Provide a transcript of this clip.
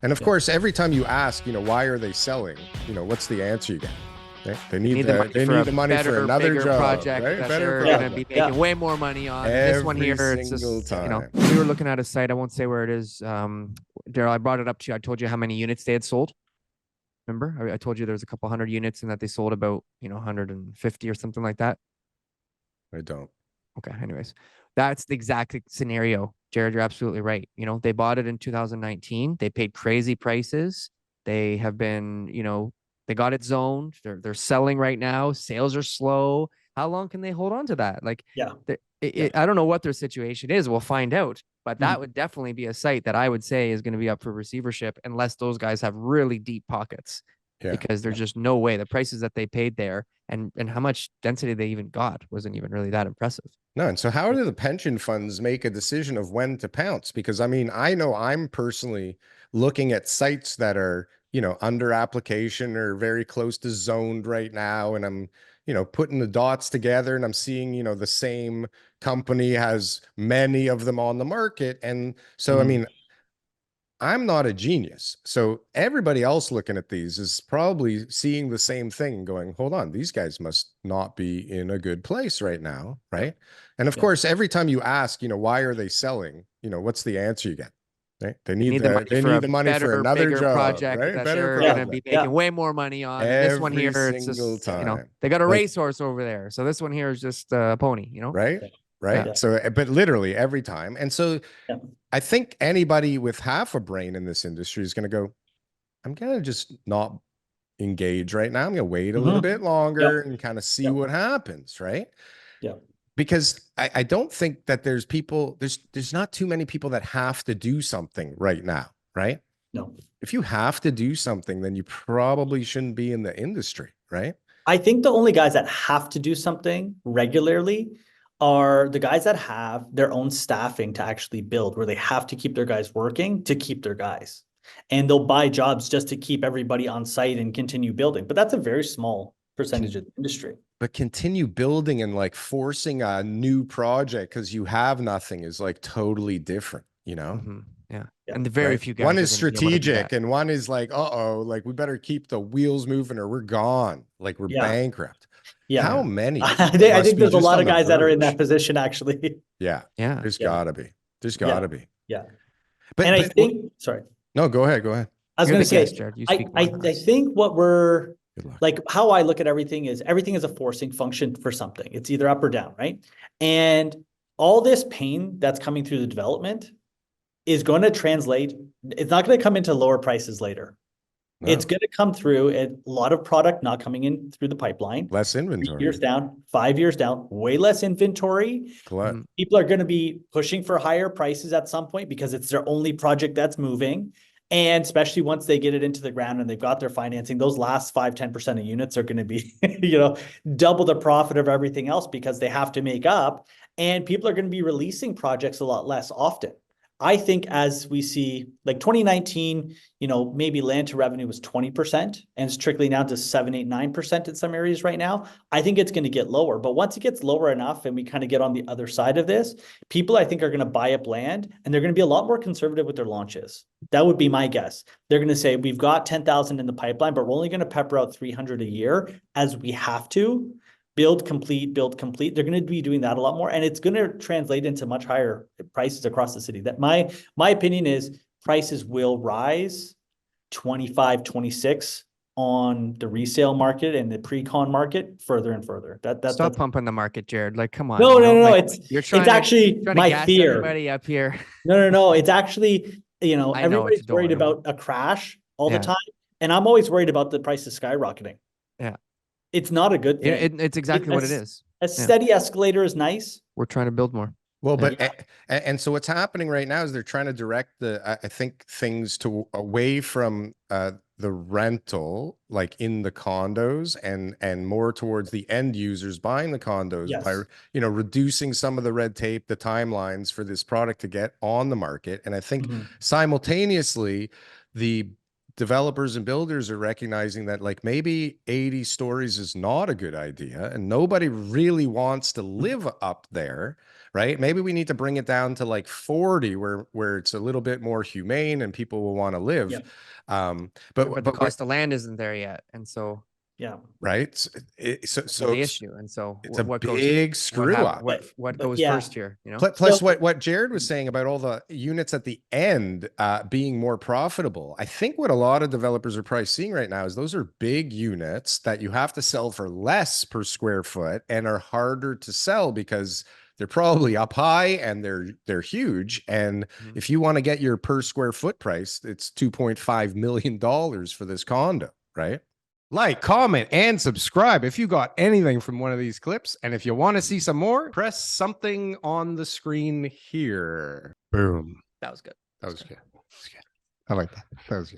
And of course, every time you ask, why are they selling? What's the answer you get? They need the money for another job, project right? that Better they're going to be making way more money on. And this one here, it's just, we were looking at a site. I won't say where it is. Darryl, I brought it up to you. I told you how many units they had sold. Remember, I told you there's a couple hundred units and that they sold about, 150 or something like that. I don't. Okay. Anyways, that's the exact scenario. Jared, you're absolutely right. They bought it in 2019. They paid crazy prices. They have been, they got it zoned. They're selling right now. Sales are slow. How long can they hold on to that? Like, I don't know what their situation is. We'll find out. But that would definitely be a site that I would say is going to be up for receivership unless those guys have really deep pockets. Yeah. Because there's just no way. The prices that they paid there and how much density they even got wasn't even really that impressive. No, and so how do the pension funds make a decision of when to pounce? Because I mean, I know I'm personally looking at sites that are, under application or very close to zoned right now. And I'm, putting the dots together and I'm seeing, the same company has many of them on the market. And so, I mean, I'm not a genius. So everybody else looking at these is probably seeing the same thing and going, hold on, these guys must not be in a good place right now. Right. And of course, every time you ask, why are they selling? What's the answer you get? Right? They need the money for another job, project right? That they're going to be making way more money on. And this one here, it's just, they got a racehorse over there. So this one here is just a pony, Right. Right. Yeah. So, but literally every time. And so I think anybody with half a brain in this industry is going to go, I'm going to just not engage right now. I'm going to wait a little bit longer and kind of see what happens. Right. Yeah. Because I don't think that there's not too many people that have to do something right now. Right. No. If you have to do something, then you probably shouldn't be in the industry. Right. I think the only guys that have to do something regularly are the guys that have their own staffing to actually build, where they have to keep their guys working to keep their guys. And they'll buy jobs just to keep everybody on site and continue building. But that's a very small percentage of the industry. But continue building and like forcing a new project because you have nothing is like totally different, Yeah. And the very few guys. One is strategic and one is like, like we better keep the wheels moving or we're gone. Like we're bankrupt. Yeah. How many? I think there's a lot of guys that are in that position, actually. Yeah. There's gotta be. There's gotta be. Yeah. But I think, sorry. No, go ahead. Go ahead. I was going to say, I think what we're like, how I look at everything is a forcing function for something. It's either up or down, right? And all this pain that's coming through the development is going to translate. It's not going to come into lower prices later. No. It's going to come through a lot of product not coming in through the pipeline. Less inventory. 3 years down, 5 years down, way less inventory. People are going to be pushing for higher prices at some point because it's their only project that's moving. And especially once they get it into the ground and they've got their financing, those last 5-10% of units are going to be, double the profit of everything else because they have to make up. And people are going to be releasing projects a lot less often. I think as we see, like 2019, maybe land to revenue was 20% and it's trickling down to 7, 8, 9% in some areas right now. I think it's going to get lower, but once it gets lower enough and we kind of get on the other side of this, people I think are going to buy up land and they're going to be a lot more conservative with their launches. That would be my guess. They're going to say, we've got 10,000 in the pipeline, but we're only going to pepper out 300 a year as we have to. Build, complete. They're going to be doing that a lot more. And it's going to translate into much higher prices across the city. That my opinion is prices will rise 25, 26 on the resale market and the pre-con market further and further. Stop pumping the market, Jared. Like, come on. No. Like, it's actually my fear. Everybody up here. No. It's actually, everybody's worried about a crash all the time. And I'm always worried about the prices skyrocketing. Yeah. It's not a good thing. It's exactly what it is. A steady escalator is nice. We're trying to build more. Well, and so what's happening right now is they're trying to direct I think things away from the rental, like in the condos and more towards the end users buying the condos by, reducing some of the red tape, the timelines for this product to get on the market. And I think simultaneously the developers and builders are recognizing that like maybe 80 stories is not a good idea and nobody really wants to live up there, right? Maybe we need to bring it down to like 40 where it's a little bit more humane and people will want to live. Yep. But the cost of land isn't there yet. And so, Yeah. right. So the issue. And so it's a what big goes, screw up. what goes yeah. first here, you know? Plus what Jared was saying about all the units at the end being more profitable. I think what a lot of developers are probably seeing right now is those are big units that you have to sell for less per square foot and are harder to sell because they're probably up high and they're huge. And if you want to get your per square foot price, it's $2.5 million for this condo, right? Like, comment, and subscribe if you got anything from one of these clips. And if you want to see some more, press something on the screen here. Boom. That was good. That was good. I like that. That was good.